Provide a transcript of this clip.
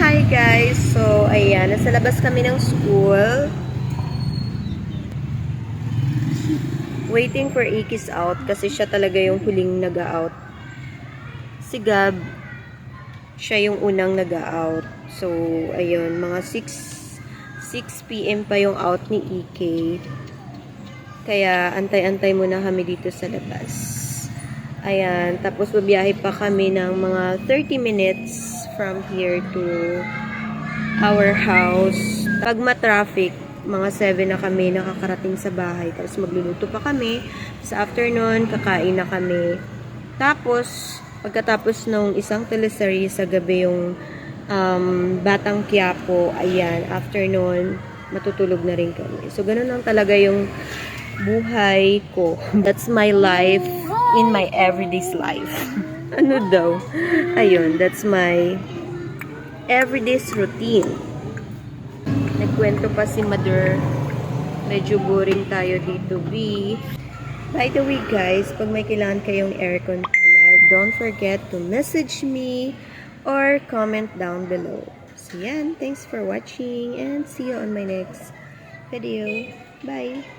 Hi guys! So, ayan. Nasa labas kami ng school. Waiting for Ikis out kasi siya talaga yung huling nag-out. Si Gab, siya yung unang nag-out. So, ayun. Mga 6 p.m. pa yung out ni EK. Kaya, antay-antay muna kami dito sa labas. Ayan. Tapos, babiyahe pa kami ng mga 30 minutes from here to our house. Pag ma-traffic, mga 7 na kami nakakarating sa bahay. Tapos magluluto pa kami. Sa afternoon, kakain na kami. Tapos, pagkatapos ng isang teleserye sa gabi yung Batang Quiapo, ayan, afternoon, matutulog na rin kami. So, ganun lang talaga yung buhay ko. That's my life in my everyday's life. Ano daw? Ayun, that's my everyday's routine. Nagkwento pa si Mother. Medyo boring tayo dito, B. By the way, guys, pag may kailangan kayong aircon pala, don't forget to message me or comment down below. So, yan. Thanks for watching and see you on my next video. Bye!